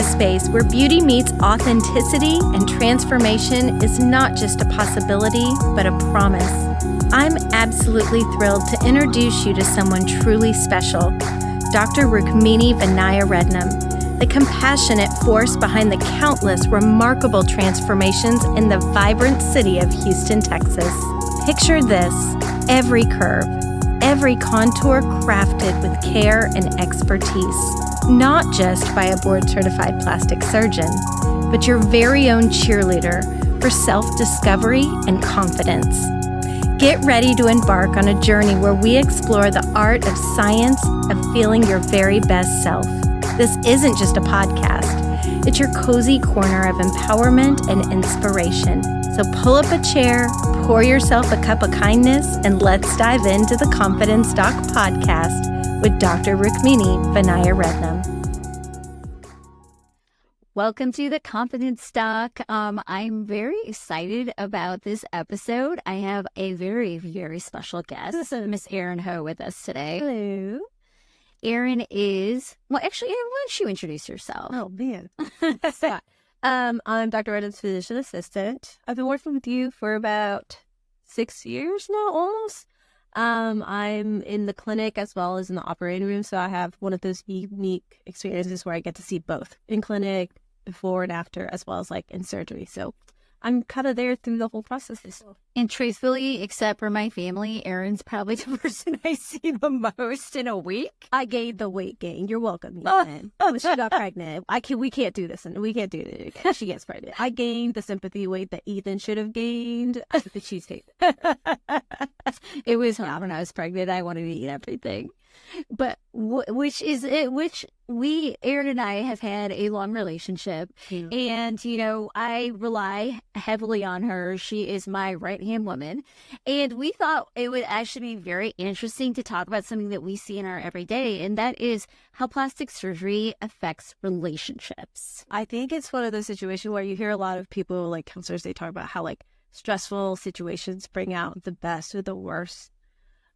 space where beauty meets authenticity and transformation is not just a possibility, but a promise. I'm absolutely thrilled to introduce you to someone truly special, Dr. Rukmini Vinaya Rednam, the compassionate force behind the countless remarkable transformations in the vibrant city of Houston, Texas. Picture this: every curve, every contour crafted with care and expertise, not just by a board-certified plastic surgeon, but your very own cheerleader for self-discovery and confidence. Get ready to embark on a journey where we explore the art of science of feeling your very best self. This isn't just a podcast. It's your cozy corner of empowerment and inspiration. So pull up a chair, pour yourself a cup of kindness, and let's dive into the Confidence Doc podcast with Dr. Rukmini Vinaya Rednam. Welcome to the Confidence Doc. I'm very excited about this episode. I have a very, very special guest, Miss Erin Ho, with us today. Hello. Erin is, well, actually, Erin, why don't you introduce yourself? Oh, man. I'm Dr. Rednam's physician assistant. I've been working with you for about 6 years now, almost. I'm in the clinic as well as in the operating room, so I have one of those unique experiences where I get to see both in clinic, before and after, as well as like in surgery. So I'm kind of there through the whole process. And truthfully, except for my family, Erin's probably the person I see the most in a week. I gained the weight gain. You're welcome. When she got pregnant, we can't do this, and we can't do it again. She gets pregnant. I gained the sympathy weight that Ethan should have gained. The cheesecake. It was hard when I was pregnant. I wanted to eat everything. But which Erin and I have had a long relationship. Yeah. And, I rely heavily on her. She is my right-hand woman. And we thought it would actually be very interesting to talk about something that we see in our everyday, and that is how plastic surgery affects relationships. I think it's one of those situations where you hear a lot of people, like counselors, they talk about how like stressful situations bring out the best or the worst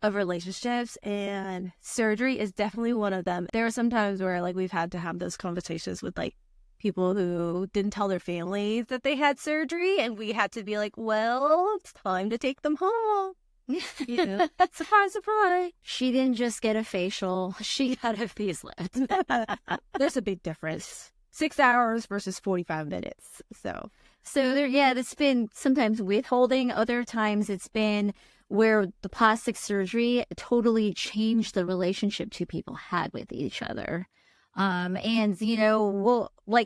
of relationships, and surgery is definitely one of them. There are some times where like we've had to have those conversations with like people who didn't tell their families that they had surgery, and we had to be like, well, it's time to take them home. Surprise, surprise. She didn't just get a facial, she got a facelift. There's a big difference. 6 hours versus 45 minutes. So it's been sometimes withholding, other times it's been where the plastic surgery totally changed the relationship two people had with each other. Like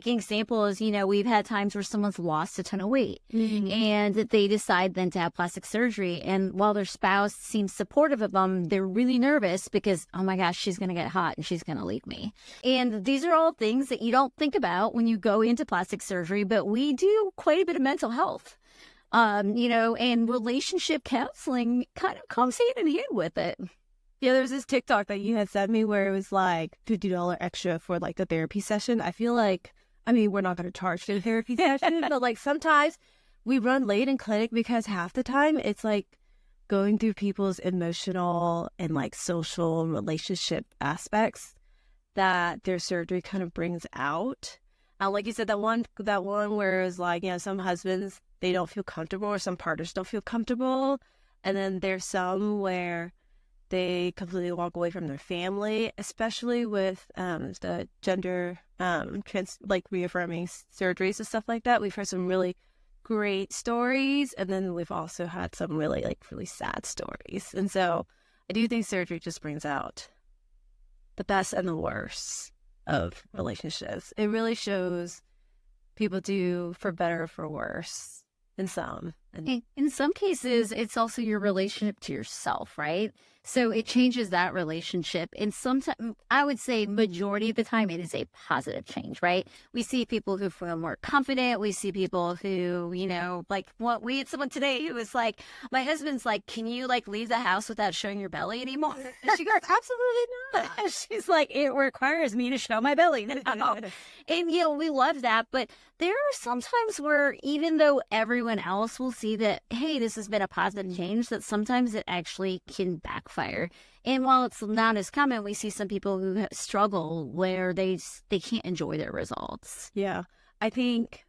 an example is, we've had times where someone's lost a ton of weight, and they decide then to have plastic surgery. And while their spouse seems supportive of them, they're really nervous because, oh my gosh, she's going to get hot and she's going to leave me. And these are all things that you don't think about when you go into plastic surgery, but we do quite a bit of mental health. And relationship counseling kind of comes hand in hand with it. Yeah, there's this TikTok that you had sent me where it was like $50 extra for like the therapy session. I feel like, we're not going to charge for the therapy session, but like sometimes we run late in clinic because half the time it's like going through people's emotional and like social relationship aspects that their surgery kind of brings out. Like you said, that one where it's like, some husbands, they don't feel comfortable, or some partners don't feel comfortable. And then there's some where they completely walk away from their family, especially with the gender reaffirming surgeries and stuff like that. We've heard some really great stories, and then we've also had some really sad stories. And so I do think surgery just brings out the best and the worst of relationships. It really shows people do for better or for worse in some. And in some cases, it's also your relationship to yourself, right? So it changes that relationship. And sometimes, I would say majority of the time, it is a positive change, right? We see people who feel more confident. We see people who, we had someone today who was like, my husband's like, can you leave the house without showing your belly anymore? And she goes, absolutely not. And she's like, it requires me to show my belly now. And, we love that. But there are some times where even though everyone else will see see that, hey, this has been a positive change, that sometimes it actually can backfire. And while it's not as common, we see some people who struggle where they can't enjoy their results. Yeah. I think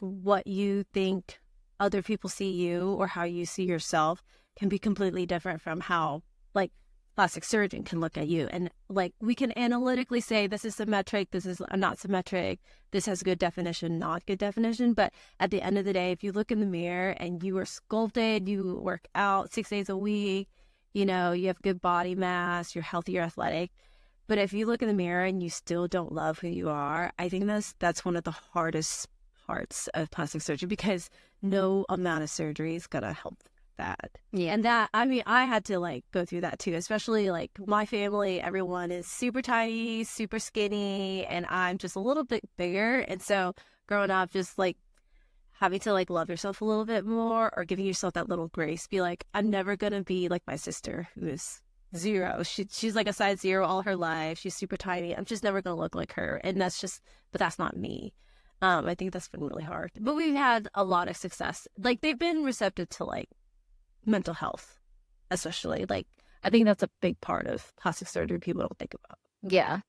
what you think other people see you or how you see yourself can be completely different from how, like, plastic surgeon can look at you. And, like, we can analytically say this is symmetric, this is not symmetric, this has good definition, not good definition. But at the end of the day, if you look in the mirror and you are sculpted, you work out 6 days a week, you know, you have good body mass, you're healthy, you're athletic. But if you look in the mirror and you still don't love who you are, I think that's one of the hardest parts of plastic surgery, because no amount of surgery is gonna help that. Yeah. And that, I mean, I had to, like, go through that too, especially, like, my family, everyone is super tiny, super skinny, and I'm just a little bit bigger. And so growing up, just, like, having to, like, love yourself a little bit more, or giving yourself that little grace, be like, I'm never gonna be like my sister who is 0. She's like a size 0 all her life. She's super tiny. I'm just never gonna look like her. And but that's not me. I think that's been really hard. But we've had a lot of success. Like, they've been receptive to, like, mental health, especially. Like, I think that's a big part of plastic surgery people don't think about. Yeah.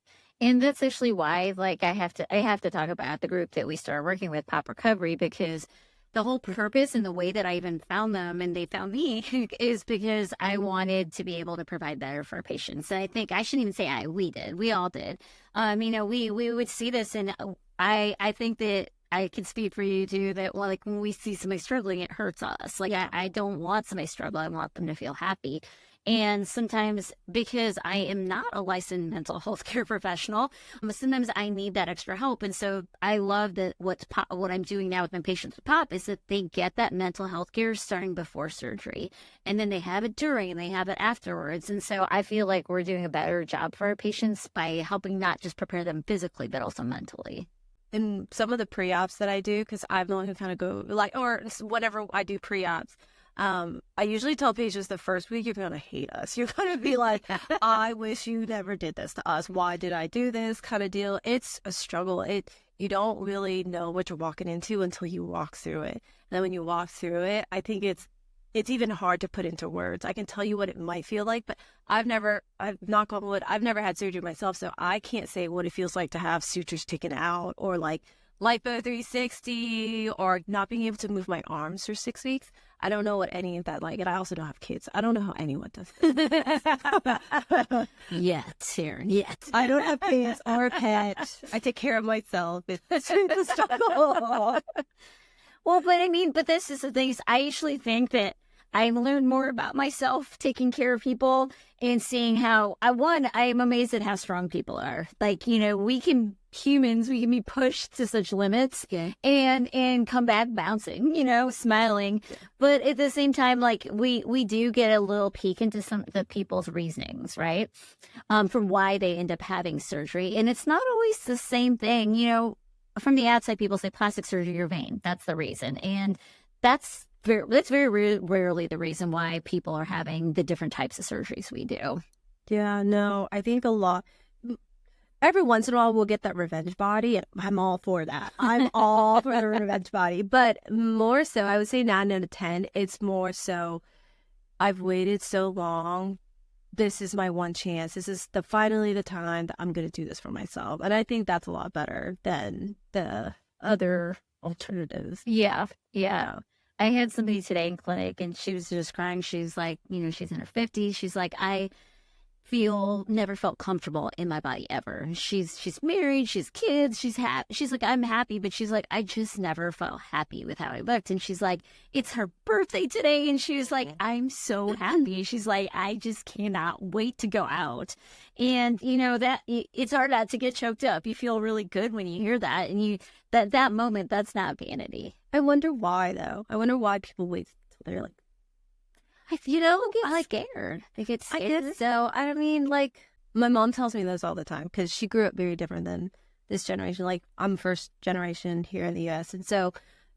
And that's actually why, like, I have to talk about the group that we started working with, Pop Recovery, because the whole purpose and the way that I even found them and they found me is because I wanted to be able to provide better for our patients. And I think I shouldn't even say we all did. You know, we would see this, and I think that I can speak for you too, that, well, like, when we see somebody struggling, it hurts us. Like, I don't want somebody struggle. I want them to feel happy. And sometimes, because I am not a licensed mental health care professional, sometimes I need that extra help. And so I love that what I'm doing now with my patients with POP is that they get that mental health care starting before surgery. And then they have it during and they have it afterwards. And so I feel like we're doing a better job for our patients by helping not just prepare them physically, but also mentally. And some of the pre-ops that I do, because I'm the one who kind of go, like, or whenever I do pre-ops, I usually tell patients the first week, you're going to hate us. You're going to be like, I wish you never did this to us. Why did I do this kind of deal? It's a struggle. You don't really know what you're walking into until you walk through it. And then when you walk through it, I think it's even hard to put into words. I can tell you what it might feel like, but I've knock on wood, I've never had surgery myself, so I can't say what it feels like to have sutures taken out, or like lipo 360, or not being able to move my arms for 6 weeks. I don't know what any of that like, and I also don't have kids. I don't know how anyone does this. Yet, Erin, yet. I don't have kids or a pet. I take care of myself. It's a struggle. Well, but this is the thing. I actually think that I've learned more about myself taking care of people and seeing how, I am amazed at how strong people are. Like, you know, humans can be pushed to such limits, yeah, and come back bouncing, you know, smiling. Yeah. But at the same time, like, we do get a little peek into some of the people's reasonings, right? From why they end up having surgery. And it's not always the same thing, you know. From the outside, people say plastic surgery or vein. That's the reason. And that's very rarely the reason why people are having the different types of surgeries we do. Yeah, no, I think every once in a while we'll get that revenge body, and I'm all for that. I'm all for the revenge body. But more so, I would say 9 out of 10, it's more so, I've waited so long. This is my one chance. This is finally the time that I'm going to do this for myself. And I think that's a lot better than the other alternatives. Yeah. I had somebody today in clinic, and she was just crying. She's like, you know, she's in her 50s. She's like, I never felt comfortable in my body ever. She's married, she's kids, she's happy. She's like, I'm happy, but she's like, I just never felt happy with how I looked. And she's like, it's her birthday today, and she was like, I'm so happy. She's like, I just cannot wait to go out. And you know, that it's hard not to get choked up. You feel really good when you hear that, and that moment, that's not vanity. I wonder why though. I wonder why people wait till they're like, I get scared. They get scared. I guess so. I mean, like, my mom tells me this all the time because she grew up very different than this generation. Like, I'm first generation here in the U.S., and so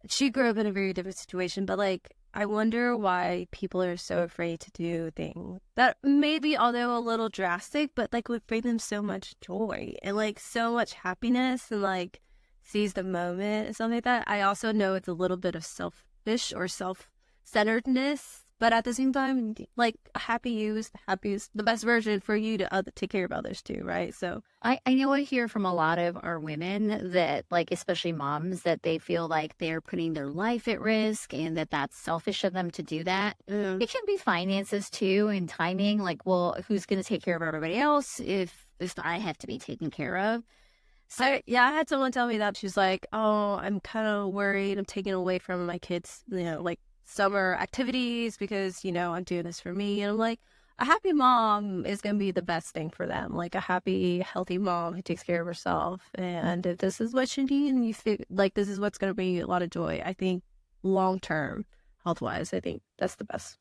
she grew up in a very different situation. But, like, I wonder why people are so afraid to do things that maybe, although a little drastic, but, like, would bring them so much joy and, like, so much happiness and, like, seize the moment and something like that. I also know it's a little bit of selfish or self-centeredness, but at the same time, like a happy you is the happiest, the best version for you to take care of others too, right? So I know I hear from a lot of our women that, like, especially moms, that they feel like they're putting their life at risk and that that's selfish of them to do that. It can be finances too and timing. Like, well, who's going to take care of everybody else if I have to be taken care of? So, I had someone tell me that. She's like, oh, I'm kind of worried I'm taking away from my kids, like summer activities because, I'm doing this for me. And I'm like, a happy mom is going to be the best thing for them. Like a happy, healthy mom who takes care of herself. And if this is what you need and you feel like this is what's going to bring you a lot of joy, I think long term, health wise, I think that's the best.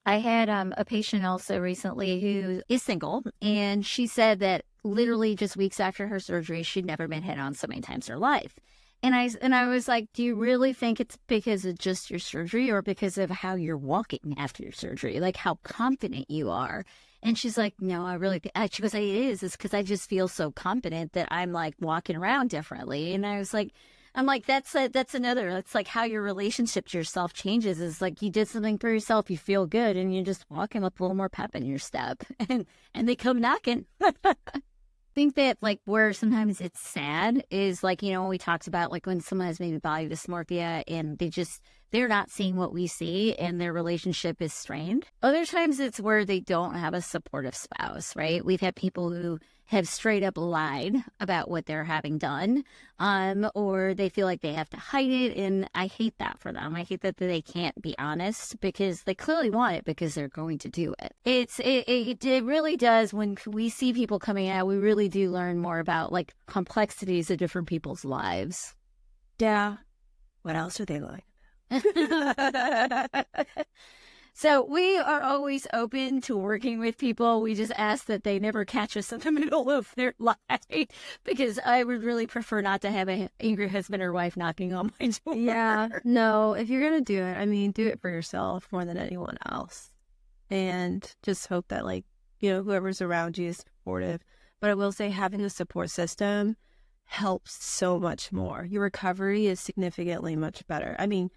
I had a patient also recently who is single, and she said that literally just weeks after her surgery, she'd never been hit on so many times in her life. And I was like, do you really think it's because of just your surgery or because of how you're walking after your surgery, like how confident you are? And she's like, no, I really think, she goes, it is. It's because I just feel so confident that I'm like walking around differently. And I was like, I'm like, that's another, that's like how your relationship to yourself changes. Is like you did something for yourself, you feel good, and you're just walking with a little more pep in your step, and they come knocking. Think that like where sometimes it's sad is like, when we talked about like when someone has maybe body dysmorphia and they're not seeing what we see and their relationship is strained. Other times it's where they don't have a supportive spouse, right? We've had people who have straight up lied about what they're having done, or they feel like they have to hide it. And I hate that for them. I hate that they can't be honest because they clearly want it because they're going to do it. It really does. When we see people coming out, we really do learn more about like complexities of different people's lives. Yeah. What else are they like? So we are always open to working with people. We just ask that they never catch us in the middle of their life because I would really prefer not to have an angry husband or wife knocking on my door. Yeah, no, if you're going to do it, I mean, do it for yourself more than anyone else. And just hope that like, whoever's around you is supportive. But I will say having a support system helps so much more. Your recovery is significantly much better. I mean,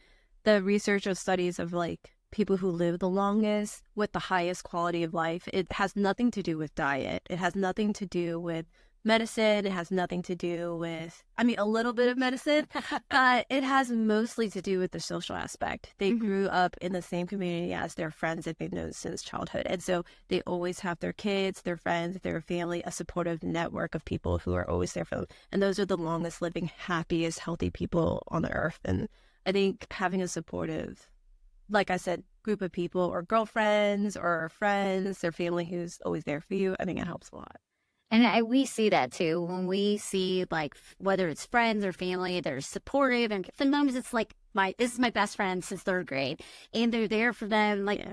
the research of studies of like people who live the longest with the highest quality of life, it has nothing to do with diet. It has nothing to do with medicine. It has nothing to do with, a little bit of medicine, but it has mostly to do with the social aspect. They grew up in the same community as their friends that they've known since childhood. And so they always have their kids, their friends, their family, a supportive network of people who are always there for them. And those are the longest living, happiest, healthy people on the earth. And I think having a supportive, like I said, group of people or girlfriends or friends, their family who's always there for you, I think it helps a lot. And we see that too when we see like whether it's friends or family, they're supportive, and sometimes it's like this is my best friend since third grade, and they're there for them. Like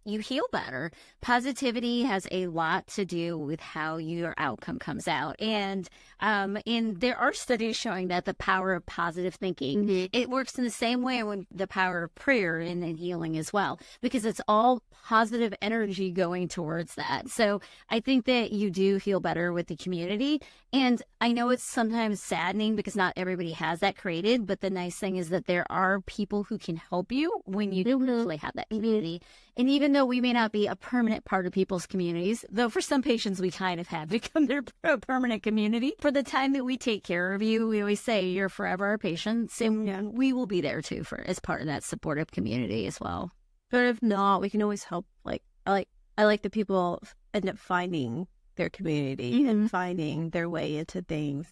you heal better. Positivity has a lot to do with how your outcome comes out, and there are studies showing that the power of positive thinking it works in the same way when the power of prayer and healing as well, because it's all positive energy going towards that. So I think that you do feel better with the community, and I know it's sometimes saddening because not everybody has that created. But the nice thing is that there are people who can help you when you don't really have that community. And even though we may not be a permanent part of people's communities, though for some patients we kind of have become their permanent community, for the time that we take care of you, we always say you're forever our patients, and we will be there too as part of that supportive community as well. But if not, we can always help. Like I like that people end up finding their community and finding their way into things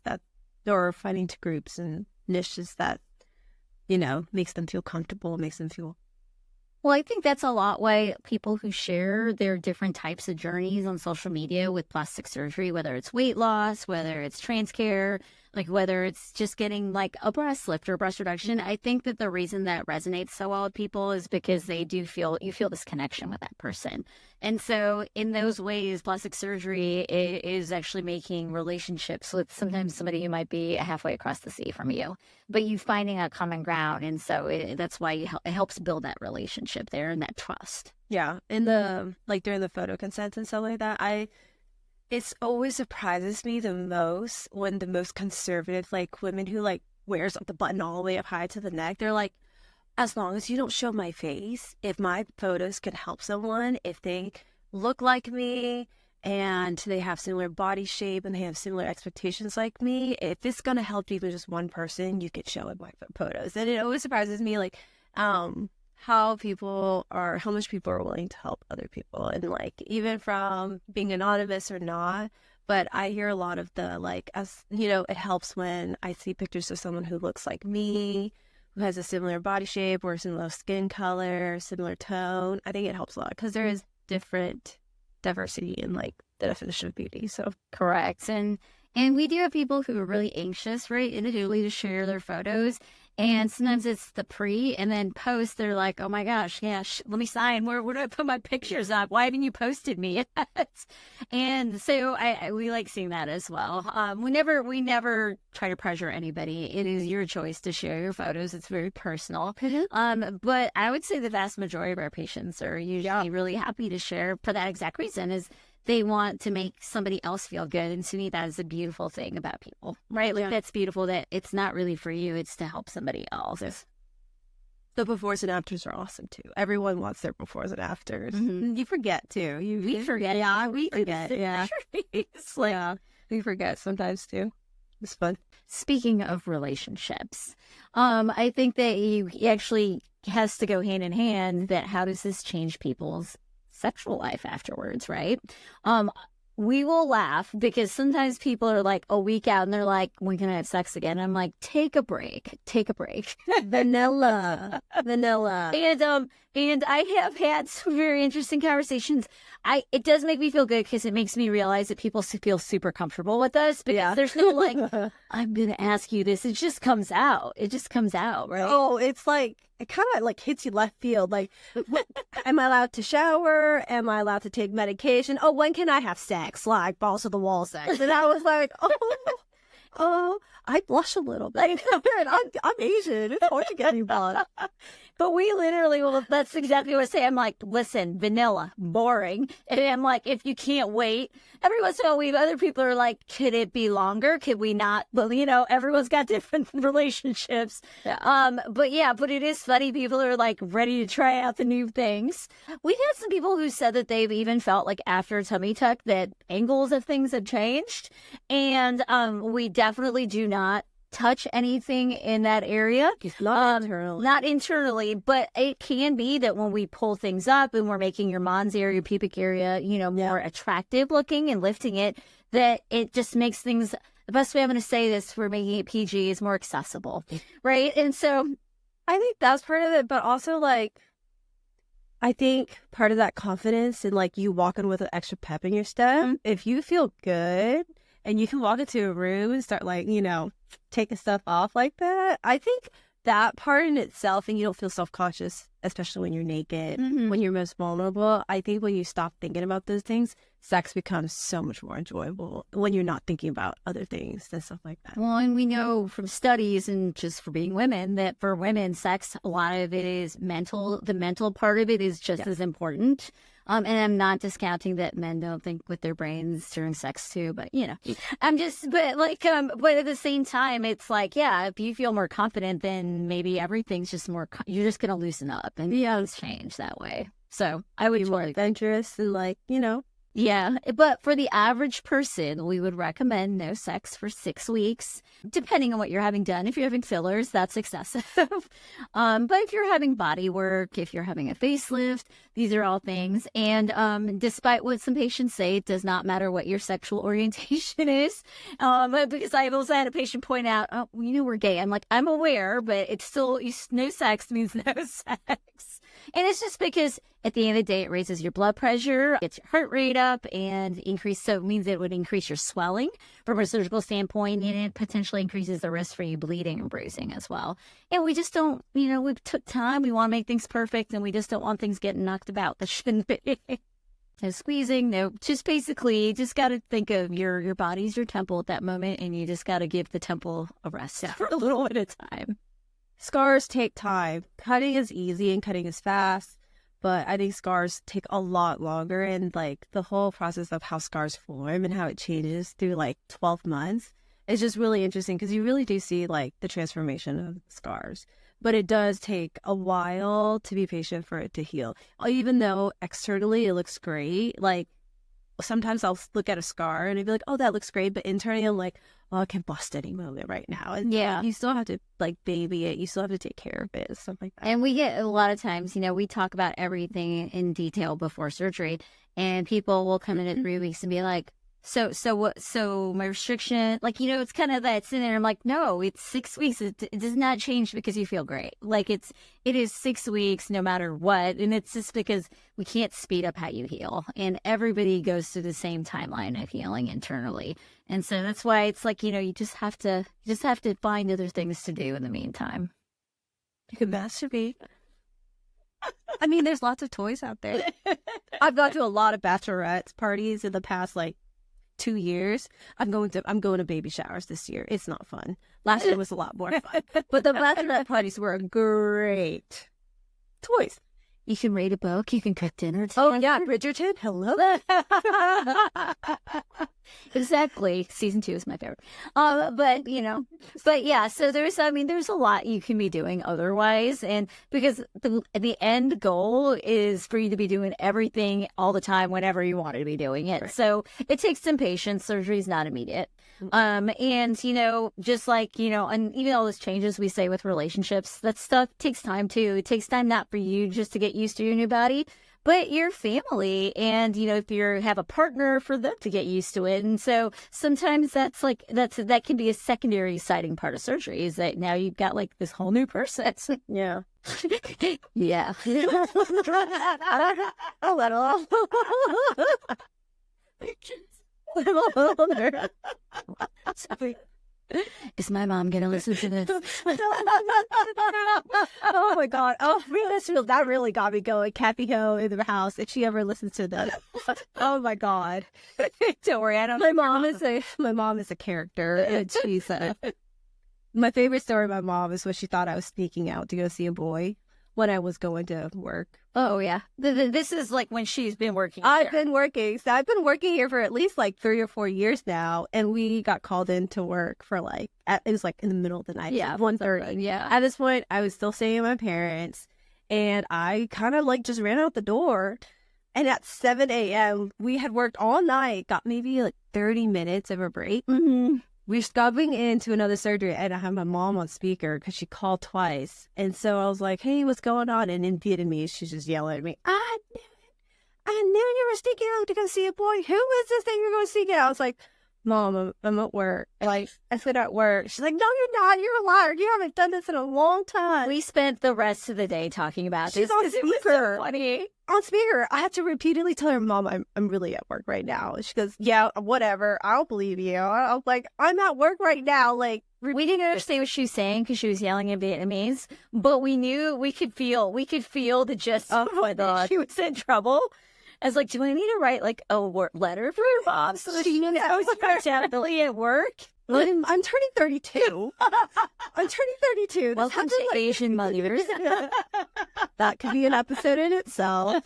or finding to groups and niches that makes them feel comfortable, makes them feel. Well, I think that's a lot why people who share their different types of journeys on social media with plastic surgery, whether it's weight loss, whether it's trans care, like whether it's just getting like a breast lift or breast reduction. I think that the reason that resonates so well with people is because you feel this connection with that person. And so in those ways, plastic surgery is actually making relationships with sometimes somebody who might be halfway across the sea from you, but you finding a common ground. And so that's why it helps build that relationship there and that trust. Yeah. In the, like during the photo consents and stuff like that, it always surprises me the most when the most conservative, like women who like wears the button all the way up high to the neck, they're like, as long as you don't show my face, if my photos could help someone, if they look like me and they have similar body shape and they have similar expectations like me, if it's going to help even just one person, you could show in my photos. And it always surprises me, like, how much people are willing to help other people. And like, even from being anonymous or not, but I hear a lot of the, like, as you know, it helps when I see pictures of someone who looks like me, who has a similar body shape or similar skin color, similar tone. I think it helps a lot because there is different diversity in like the definition of beauty. So Correct. And we do have people who are really anxious, right, individually to share their photos. And sometimes it's the pre and then post. They're like, oh my gosh, yeah, let me sign. Where do I put my pictures up? Why haven't you posted me yet? And so we like seeing that as well. We never try to pressure anybody. It is your choice to share your photos. It's very personal. But I would say the vast majority of our patients are usually really happy to share for that exact reason, is they want to make somebody else feel good. And to me, that is a beautiful thing about people, right? Like, that's beautiful that it's not really for you. It's to help somebody else. the befores and afters are awesome too. Everyone wants their befores and afters. Mm-hmm. You forget too. We forget. Yeah, we forget. Yeah. It's like, we forget sometimes too. It's fun. Speaking of relationships, I think that you actually has to go hand in hand that how does this change people's sexual life afterwards, right? We will laugh because sometimes people are like a week out and they're like, when can I have sex again? I'm like, take a break. Vanilla. And I have had some very interesting conversations. It does make me feel good because it makes me realize that people feel super comfortable with us. Because there's no like, I'm going to ask you this. It just comes out. Right? Oh, it's like, it kind of like hits you left field. Like, am I allowed to shower? Am I allowed to take medication? Oh, when can I have sex? Like balls to the wall sex. And I was like, oh, I blush a little bit. I'm Asian. It's hard to get involved. But we literally, well, that's exactly what I say. I'm like, listen, vanilla, boring. And I'm like, if you can't wait, every once in a while, other people are like, could it be longer? Could we not? Well, everyone's got different relationships. Yeah. But it is funny. People are like ready to try out the new things. We've had some people who said that they've even felt like after a tummy tuck that angles of things have changed. And we definitely do not touch anything in that area. Not internally, but it can be that when we pull things up and we're making your mons area, your pubic area, more attractive looking and lifting it, that it just makes things, the best way I'm going to say this for making it PG is more accessible, right? And so I think that's part of it, but also like, I think part of that confidence and like you walking with an extra pep in your step, if you feel good and you can walk into a room and start like, taking stuff off like that, I think that part in itself, and you don't feel self-conscious, especially when you're naked, when you're most vulnerable. I think when you stop thinking about those things, sex becomes so much more enjoyable when you're not thinking about other things and stuff like that. Well, and we know from studies and just for being women that for women, sex, a lot of it is mental. The mental part of it is just as important. And I'm not discounting that men don't think with their brains during sex too, but but at the same time, it's like, yeah, if you feel more confident, then maybe everything's just you're just going to loosen up and things change that way. So I would be more adventurous and like, Yeah, but for the average person, we would recommend no sex for 6 weeks, depending on what you're having done. If you're having fillers, that's excessive. But if you're having body work, if you're having a facelift, these are all things. And despite what some patients say, it does not matter what your sexual orientation is. Because I also had a patient point out, oh, we're gay. I'm like, I'm aware, but it's still, no sex means no sex. And it's just because at the end of the day, it raises your blood pressure, gets your heart rate up, and so it means it would increase your swelling from a surgical standpoint, and it potentially increases the risk for you bleeding and bruising as well. And we just don't, we took time, we want to make things perfect, and we just don't want things getting knocked about that shouldn't be. No squeezing, just got to think of your body's your temple at that moment, and you just got to give the temple a rest for a little bit of time. Scars take time. Cutting is easy and cutting is fast, but I think scars take a lot longer, and like the whole process of how scars form and how it changes through like 12 months is just really interesting because you really do see like the transformation of scars. but it does take a while to be patient for it to heal. Even though externally it looks great, like sometimes I'll look at a scar and I'd be like, oh, that looks great. But internally I'm like, oh, I can bust any moment right now. And Yeah. you still have to like baby it. You still have to take care of it and stuff like that. And we get a lot of times, we talk about everything in detail before surgery, and people will come in at 3 weeks and be like, so what, so my restriction, like, it's kind of that in there. I'm like, no, it's 6 weeks. It does not change because you feel great. Like it is 6 weeks no matter what. And it's just because we can't speed up how you heal. And everybody goes through the same timeline of healing internally. And so that's why it's like, you just have to find other things to do in the meantime. You can masturbate. I mean, there's lots of toys out there. I've gone to a lot of bachelorette parties in the past, like, 2 years. I'm going to baby showers this year. It's not fun. Last year was a lot more fun. But the bachelorette parties were great. Toys. You can read a book. You can cook dinner. Oh, yeah. Bridgerton. Hello. Exactly. Season 2 is my favorite. But yeah, so there's a lot you can be doing otherwise. And because the end goal is for you to be doing everything all the time, whenever you want to be doing it. Right. So it takes some patience. Surgery is not immediate. And, just like, and even all those changes we say with relationships, that stuff takes time too. It takes time not for you just to get used to your new body, but your family. And, if you have a partner, for them to get used to it. And so sometimes that can be a secondary exciting part of surgery, is that now you've got like this whole new person. Yeah. Yeah. A little. Is my mom gonna listen to this? Oh my god! Oh, that really got me going. Kathy Ho in the house. If she ever listens to that, oh my god! Don't worry, I don't. My mom is a character, and she's my favorite story. My mom is when she thought I was sneaking out to go see a boy when I was going to work. Oh, yeah. This is like when she's been working. I've been working here for at least like 3 or 4 years now. And we got called in to work for it was like in the middle of the night. Yeah. 1:30. Yeah. At this point, I was still staying with my parents. And I kind of like just ran out the door. And at 7 a.m., we had worked all night, got maybe like 30 minutes of a break. Mm-hmm. We're going into another surgery, and I have my mom on speaker because she called twice. And so I was like, hey, what's going on? And in Vietnamese, she's just yelling at me, I knew you were sneaking out to go see a boy. Who is this that you're going to see out? I was like, Mom, I'm at work. Like, I said at work. She's like, no, you're not. You're a liar. You haven't done this in a long time. We spent the rest of the day talking about this. She's on speaker. Funny. On speaker. I had to repeatedly tell her, Mom, I'm really at work right now. She goes, yeah, whatever. I'll believe you. I was like, I'm at work right now. Like, we didn't understand what she was saying because she was yelling in Vietnamese, but we knew we could feel the gist of what she was in trouble. I was like, do I need to write like a letter for your mom so that she knows you're definitely at work? I'm turning 32. I'm turning 32. Welcome to Asian mothers. That could be an episode in itself.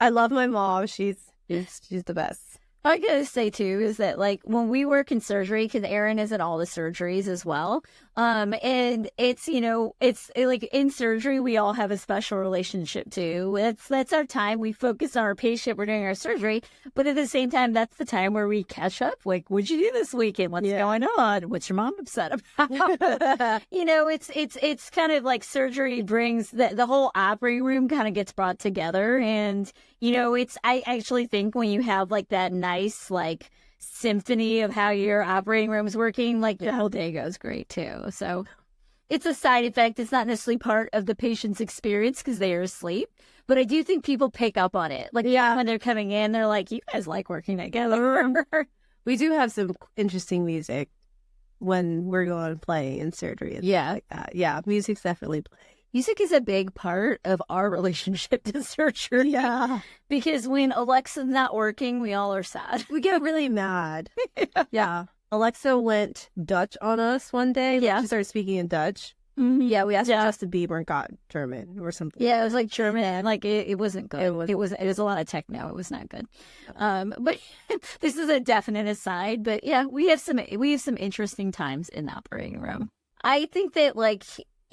I love my mom. She's the best. I gotta say too is that like when we work in surgery, because Erin is in all the surgeries as well, and it's it's like in surgery we all have a special relationship too. That's our time. We focus on our patient. We're doing our surgery, but at the same time, that's the time where we catch up. Like, what'd you do this weekend? What's going on? What's your mom upset about? It's kind of like surgery brings the whole operating room kind of gets brought together, and I actually think when you have like that nice like symphony of how your operating room's working, like the whole day goes great too. So it's a side effect. It's not necessarily part of the patient's experience because they are asleep, but I do think people pick up on it. Like when they're coming in, they're like, you guys like working together. We do have some interesting music when we're going to play in surgery. And stuff like that. Yeah, music's definitely playing. Music is a big part of our relationship to surgery. Yeah. Because when Alexa's not working, we all are sad. We get really mad. Yeah. Alexa went Dutch on us one day. Yeah. She started speaking in Dutch. Mm-hmm. Yeah, we asked Justin Bieber and got German or something. Yeah, it was like German. Like it wasn't good. It was a lot of techno. It was not good. But this is a definite aside. But yeah, we have some interesting times in the operating room. I think that like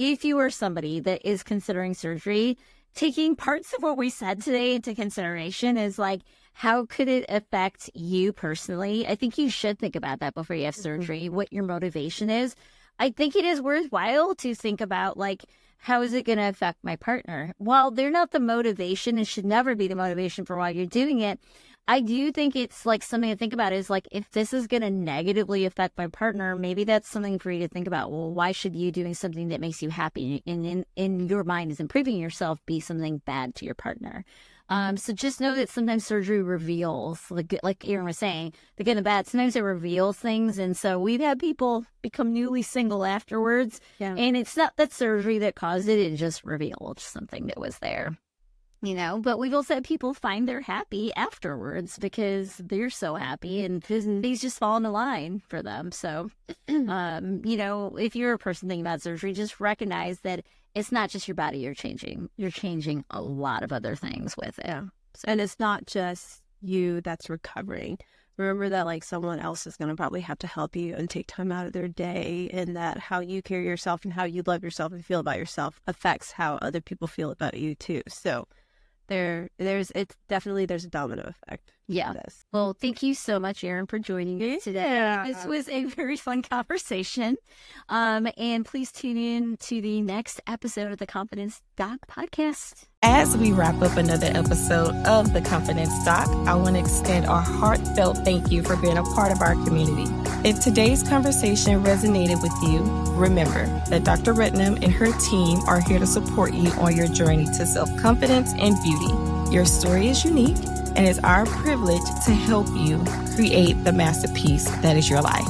if you are somebody that is considering surgery, taking parts of what we said today into consideration is like, how could it affect you personally? I think you should think about that before you have surgery, what your motivation is. I think it is worthwhile to think about, like, how is it going to affect my partner? While they're not the motivation and should never be the motivation for why you're doing it, I do think it's like something to think about is like, if this is going to negatively affect my partner, maybe that's something for you to think about. Well, why should you doing something that makes you happy and in your mind is improving yourself be something bad to your partner? So just know that sometimes surgery reveals, like Erin was saying, the good and the bad, sometimes it reveals things. And so we've had people become newly single afterwards. Yeah. And it's not that surgery that caused it. It just revealed something that was there. You know, but we've also had people find they're happy afterwards because they're so happy and things just fall into line for them. So, you know, if you're a person thinking about surgery, just recognize that it's not just your body you're changing. You're changing a lot of other things with it. Yeah. And it's not just you that's recovering. Remember that like someone else is going to probably have to help you and take time out of their day, and that how you carry yourself and how you love yourself and feel about yourself affects how other people feel about you too. So there's a domino effect. Yeah. Well, thank you so much, Erin, for joining me today. Yeah. This was a very fun conversation. And please tune in to the next episode of the Confidence Doc podcast. As we wrap up another episode of the Confidence Doc, I want to extend our heartfelt thank you for being a part of our community. If today's conversation resonated with you, remember that Dr. Rednam and her team are here to support you on your journey to self-confidence and beauty. Your story is unique, and it's our privilege to help you create the masterpiece that is your life.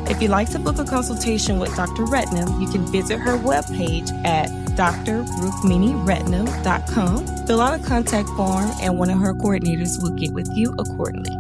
If you'd like to book a consultation with Dr. Rednam, you can visit her webpage at drrukminirednam.com. Fill out a contact form, and one of her coordinators will get with you accordingly.